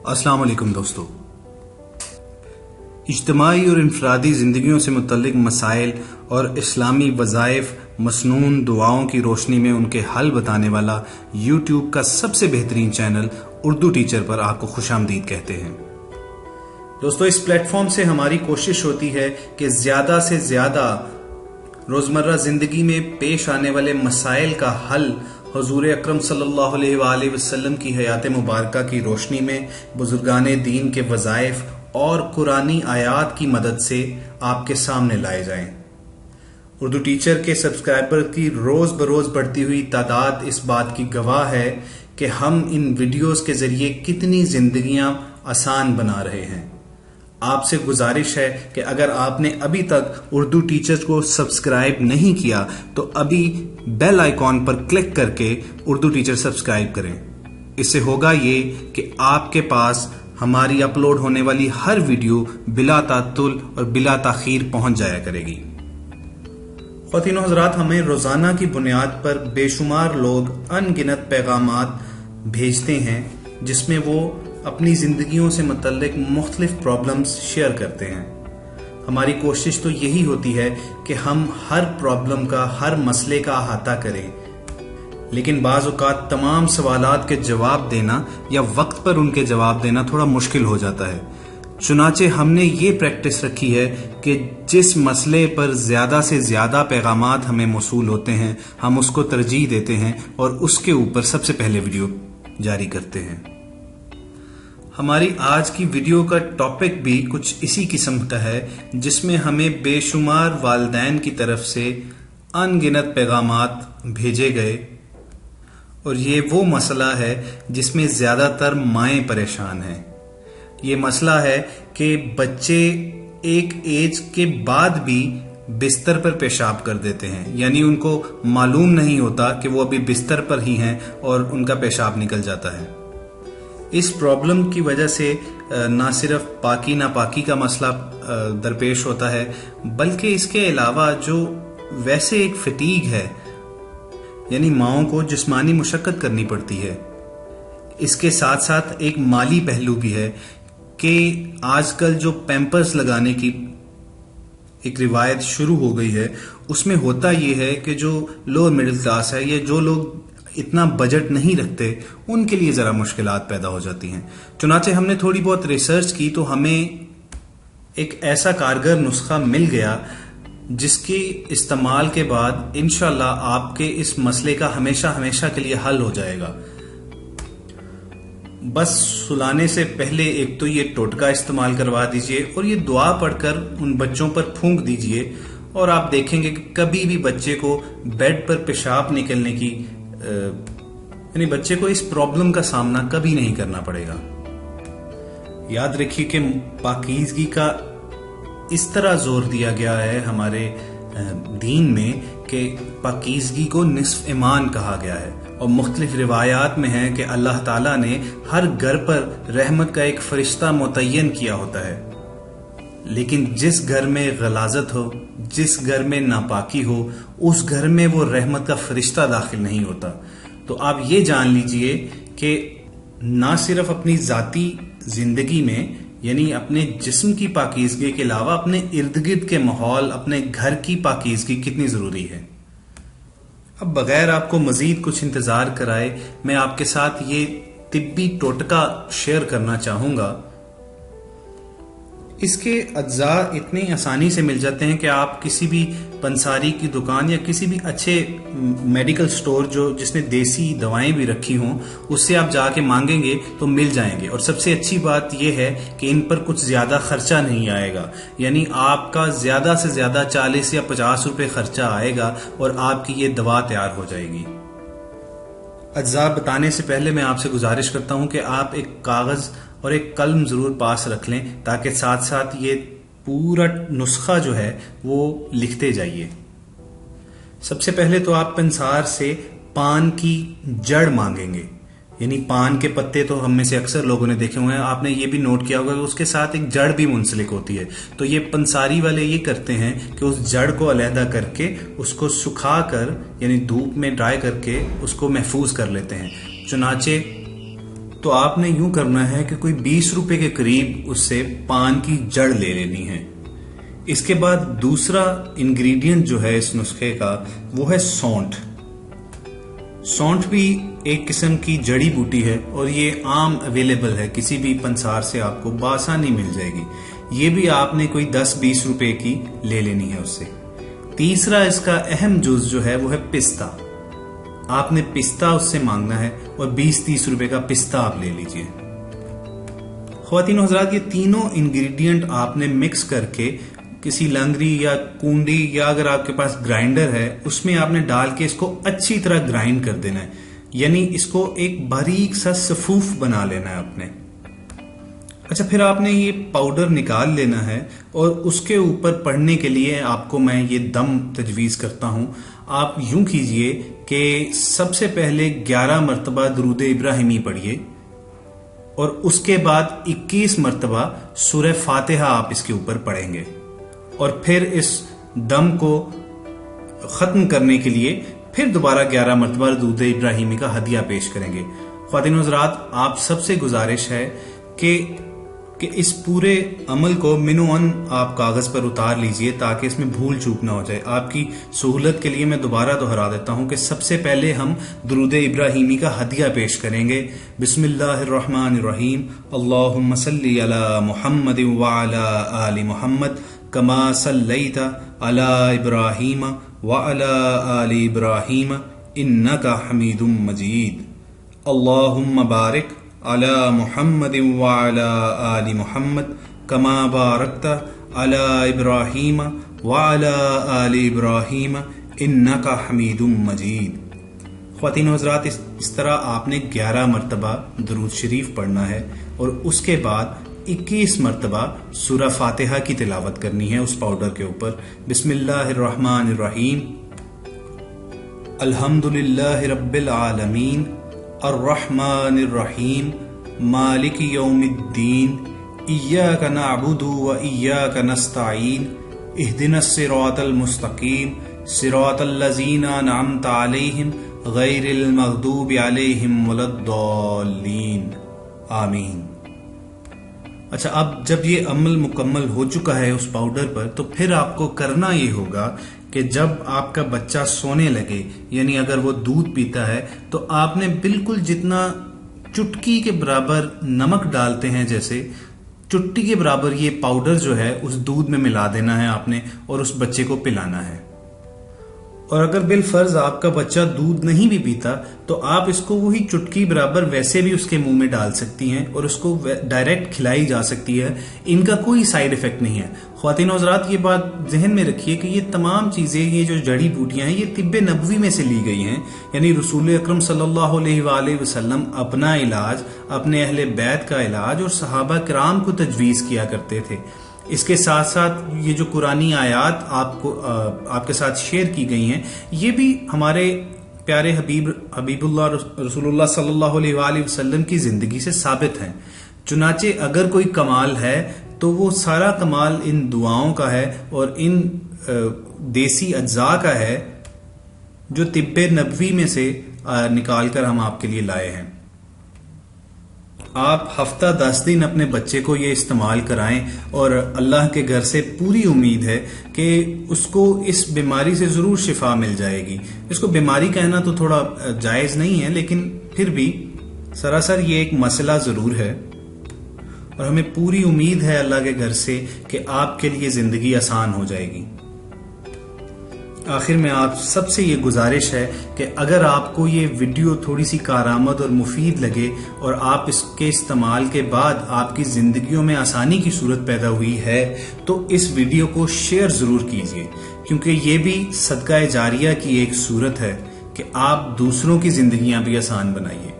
अस्सलाम वालेकुम दोस्तों। इज्तिमाई और इनफरादी ज़िंदगियों से मुतल्लिक मसाइल और इस्लामी वज़ाइफ मसनून दुआओं की रोशनी में उनके हल बताने वाला यूट्यूब का सबसे बेहतरीन चैनल उर्दू टीचर पर आपको खुशामदीद कहते हैं। दोस्तों, इस प्लेटफॉर्म से हमारी कोशिश होती है कि ज़्यादा से ज़्यादा रोज़मर्रा ज़िंदगी में पेश आने वाले मसाइल का हल हुज़ूर अकरम सल्लल्लाहु अलैहि वसल्लम की हयात मुबारका की रोशनी में बुजुर्गाने दीन के वज़ाइफ और कुरानी आयात की मदद से आपके सामने लाए जाएं। उर्दू टीचर के सब्सक्राइबर की रोज़ बरोज़ बढ़ती हुई तादाद इस बात की गवाह है कि हम इन वीडियोस के ज़रिए कितनी ज़िंदगियां आसान बना रहे हैं। आपसे गुजारिश है कि अगर आपने अभी तक उर्दू टीचर को सब्सक्राइब नहीं किया तो अभी बेल आइकॉन पर क्लिक करके उर्दू टीचर सब्सक्राइब करें। इससे होगा ये कि आपके पास हमारी अपलोड होने वाली हर वीडियो बिला तातुल और बिला ताखीर पहुंच जाया करेगी। ख़वातीन और हज़रात, हमें रोज़ाना की बुनियाद पर बेशुमार लोग अनगिनत पैगामात भेजते हैं जिसमें वो अपनी ज़िंदगियों से मुतल्लिक मुख्तलिफ प्रॉब्लम्स शेयर करते हैं। हमारी कोशिश तो यही होती है कि हम हर प्रॉब्लम का, हर मसले का अहाता करें, लेकिन बाज़ औक़ात तमाम सवालात के जवाब देना या वक्त पर उनके जवाब देना थोड़ा मुश्किल हो जाता है। चुनाचे हमने ये प्रैक्टिस रखी है कि जिस मसले पर ज़्यादा से ज़्यादा पैगामात हमें मौसूल होते हैं हम उसको तरजीह देते हैं और उसके ऊपर सबसे पहले वीडियो जारी करते हैं। हमारी आज की वीडियो का टॉपिक भी कुछ इसी किस्म का है जिसमें हमें बेशुमार वालिदैन की तरफ से अनगिनत पैगामात भेजे गए और ये वो मसला है जिसमें ज़्यादातर माएँ परेशान हैं। ये मसला है कि बच्चे एक एज के बाद भी बिस्तर पर पेशाब कर देते हैं, यानी उनको मालूम नहीं होता कि वो अभी बिस्तर पर ही हैं और उनका पेशाब निकल जाता है। इस प्रॉब्लम की वजह से ना सिर्फ पाकी नापाकी का मसला दरपेश होता है बल्कि इसके अलावा जो वैसे एक फटीग है, यानी माओं को जिस्मानी मुशक्कत करनी पड़ती है। इसके साथ साथ एक माली पहलू भी है कि आजकल जो पैम्पर्स लगाने की एक रिवायत शुरू हो गई है उसमें होता यह है कि जो लोअर मिडिल क्लास है या जो लोग इतना बजट नहीं रखते उनके लिए ज़रा मुश्किलात पैदा हो जाती हैं। चुनाचे हमने थोड़ी बहुत रिसर्च की तो हमें एक ऐसा कारगर नुस्खा मिल गया जिसके इस्तेमाल के बाद इंशाल्लाह आपके इस मसले का हमेशा हमेशा के लिए हल हो जाएगा। बस सुलाने से पहले एक तो ये टोटका इस्तेमाल करवा दीजिए और ये दुआ पढ़कर उन बच्चों पर फूंक दीजिए और आप देखेंगे कि कभी भी बच्चे को बेड पर पेशाब निकलने की यानी बच्चे को इस प्रॉब्लम का सामना कभी नहीं करना पड़ेगा। याद रखिए कि पाकीज़गी का इस तरह जोर दिया गया है हमारे दीन में कि पाकीज़गी को निस्फ ईमान कहा गया है और मुख्तलिफ रिवायात में है कि अल्लाह ताला ने हर घर पर रहमत का एक फरिश्ता मुतय्यन किया होता है, लेकिन जिस घर में गलाजत हो, जिस घर में नापाकी हो, उस घर में वो रहमत का फरिश्ता दाखिल नहीं होता। तो आप ये जान लीजिए कि ना सिर्फ अपनी ज़ाती ज़िंदगी में यानी अपने जिस्म की पाकीज़गी के अलावा अपने इर्द गिर्द के माहौल, अपने घर की पाकीज़गी कितनी ज़रूरी है। अब बगैर आपको मज़ीद कुछ इंतज़ार कराए मैं आपके साथ ये तिब्बी टोटका शेयर करना चाहूँगा। इसके अज्जा इतनी आसानी से मिल जाते हैं कि आप किसी भी पंसारी की दुकान या किसी भी अच्छे मेडिकल स्टोर जिसने देसी दवाएं भी रखी हों उससे आप जाके मांगेंगे तो मिल जाएंगे। और सबसे अच्छी बात यह है कि इन पर कुछ ज़्यादा खर्चा नहीं आएगा, यानी आपका ज़्यादा से ज़्यादा 40 या 50 रुपये खर्चा आएगा और आपकी ये दवा तैयार हो जाएगी। अज्जा बताने से पहले मैं आपसे गुजारिश करता हूँ कि आप एक कागज़ और एक कलम ज़रूर पास रख लें ताकि साथ साथ ये पूरा नुस्खा जो है वो लिखते जाइए। सबसे पहले तो आप पंसार से पान की जड़ मांगेंगे, यानी पान के पत्ते तो हम में से अक्सर लोगों ने देखे हुए हैं, आपने ये भी नोट किया होगा कि उसके साथ एक जड़ भी मुंसलिक होती है। तो ये पंसारी वाले ये करते हैं कि उस जड़ को अलहदा करके उसको सुखा कर यानी धूप में ड्राई करके उसको महफूज कर लेते हैं। चुनाचे तो आपने यूं करना है कि कोई 20 रुपए के करीब उससे पान की जड़ ले लेनी है। इसके बाद दूसरा इंग्रेडिएंट जो है इस नुस्खे का वो है सौंठ। सौंठ भी एक किस्म की जड़ी बूटी है और ये आम अवेलेबल है, किसी भी पंसार से आपको बासानी मिल जाएगी। ये भी आपने कोई 10-20 रुपए की ले लेनी है उससे। तीसरा इसका अहम जुज जो है वो है पिस्ता। आपने पिस्ता उससे मांगना है और 20-30 रुपए का पिस्ता आप ले लीजिए। ख्वातीन हज़रात, ये तीनों इंग्रेडिएंट आपने मिक्स करके किसी लंगरी या कूंडी या अगर आपके पास ग्राइंडर है उसमें आपने डाल के इसको अच्छी तरह ग्राइंड कर देना है, यानी इसको एक बारीक सा सफूफ बना लेना है आपने। अच्छा, फिर आपने ये पाउडर निकाल लेना है और उसके ऊपर पढ़ने के लिए आपको मैं ये दम तजवीज़ करता हूं। आप यूं कीजिए कि सबसे पहले 11 मरतबा दुरूद इब्राहिमी पढ़िए और उसके बाद 21 मरतबा सूरह फातिहा आप इसके ऊपर पढ़ेंगे और फिर इस दम को खत्म करने के लिए फिर दोबारा 11 मरतबा दुरूद इब्राहिमी का हदिया पेश करेंगे। ख्वातीन हज़रात, आप सबसे गुजारिश है कि इस पूरे अमल को मिनोअन आप कागज पर उतार लीजिए ताकि इसमें भूल चूक ना हो जाए। आपकी सहूलत के लिए मैं दोबारा दोहरा देता हूं कि सबसे पहले हम दुरूद इब्राहिमी का हदिया पेश करेंगे। बिस्मिल्लाहिर्रहमानिर्रहीम, अल्लाहुम्मा सल्ली अला मुहम्मद व अला आलि मुहम्मद कमा सल्लैता अला इब्राहीम व अला आलि इब्राहीम इन्नका हमीदुम मजीद। अल्लाहुम्मा बारिक अला मुहम्मद व अला आलि मुहम्मद कमा बारकता अला इब्राहीम व अला आलि इब्राहीम इन्नका हमीदुम मजीद। ख्वातीन हज़रात, इस तरह आपने 11 मरतबा दुरूद शरीफ पढ़ना है और उसके बाद 21 मरतबा सूरह फातिहा की तिलावत करनी है उस पाउडर के ऊपर। बिस्मिल्लाहिर्रहमानिर्रहीम, अल्हम्दुलिल्लाहि रब्बिल आलमीन, अर्रहमानिर्रहीम, मालिक यौमिद्दीन, इय्याका नअबुदु व इय्याका नस्तईन, इहदिनस सिरातल मुस्तकीम, सिरातल लज़ीना अनअमता अलैहिम गैरिल मग़दूबि अलैहिम वलद्दाल्लीन, आमीन। अच्छा, अब जब ये अमल मुकम्मल हो चुका है उस पाउडर पर, तो फिर आपको करना ये होगा कि जब आपका बच्चा सोने लगे, यानी अगर वो दूध पीता है, तो आपने बिल्कुल जितना चुटकी के बराबर नमक डालते हैं, जैसे चुटकी के बराबर ये पाउडर जो है उस दूध में मिला देना है आपने और उस बच्चे को पिलाना है। और अगर बिलफर्ज आपका बच्चा दूध नहीं भी पीता तो आप इसको वही चुटकी बराबर वैसे भी उसके मुंह में डाल सकती हैं और उसको डायरेक्ट खिलाई जा सकती है। इनका कोई साइड इफेक्ट नहीं है। ख्वातीन हज़रात, ये बात जहन में रखिए कि ये तमाम चीजें, ये जो जड़ी बूटियां हैं, ये तिब्बे नबवी में से ली गई हैं, यानी रसूल अकरम सल्लल्लाहु अलैहि वसल्लम अपना इलाज, अपने अहले बैत का इलाज और सहाबा किराम को तजवीज किया करते थे। इसके साथ साथ ये जो कुरानी आयात आपके साथ शेयर की गई हैं, ये भी हमारे प्यारे हबीबुल्लाह रसूलुल्लाह सल्लल्लाहु अलैहि वसल्लम की जिंदगी से साबित हैं। चुनाचे अगर कोई कमाल है तो वो सारा कमाल इन दुआओं का है और इन देसी अज्जा का है जो तिब्बे नबवी में से निकाल कर हम आपके लिए लाए हैं। आप हफ्ता 10 दिन अपने बच्चे को ये इस्तेमाल कराएं और अल्लाह के घर से पूरी उम्मीद है कि उसको इस बीमारी से जरूर शिफा मिल जाएगी। इसको बीमारी कहना तो थोड़ा जायज नहीं है, लेकिन फिर भी सरासर ये एक मसला जरूर है और हमें पूरी उम्मीद है अल्लाह के घर से कि आपके लिए जिंदगी आसान हो जाएगी। आखिर में आप सबसे ये गुजारिश है कि अगर आपको ये वीडियो थोड़ी सी कारआमद और मुफीद लगे और आप इसके इस्तेमाल के बाद आपकी जिंदगियों में आसानी की सूरत पैदा हुई है, तो इस वीडियो को शेयर जरूर कीजिए, क्योंकि ये भी सदका जारिया की एक सूरत है कि आप दूसरों की जिंदगियां भी आसान बनाइए।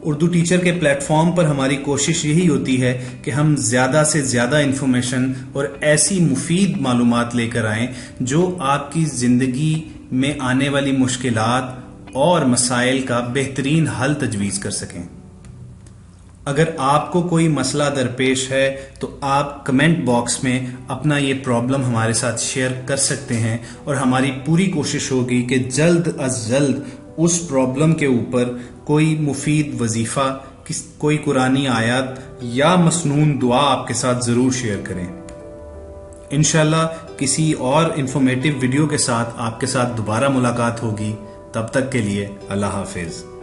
उर्दू टीचर के प्लेटफॉर्म पर हमारी कोशिश यही होती है कि हम ज्यादा से ज्यादा इंफॉर्मेशन और ऐसी मुफीद मालूमात लेकर आएं जो आपकी जिंदगी में आने वाली मुश्किलात और मसाइल का बेहतरीन हल तजवीज कर सकें। अगर आपको कोई मसला दरपेश है तो आप कमेंट बॉक्स में अपना ये प्रॉब्लम हमारे साथ शेयर कर सकते हैं और हमारी पूरी कोशिश होगी कि जल्द अज जल्द उस प्रॉब्लम के ऊपर कोई मुफीद वजीफा कोई कुरानी आयत या मसनून दुआ आपके साथ जरूर शेयर करें। इंशाल्लाह किसी और इंफॉर्मेटिव वीडियो के साथ आपके साथ दोबारा मुलाकात होगी। तब तक के लिए अल्लाह हाफिज।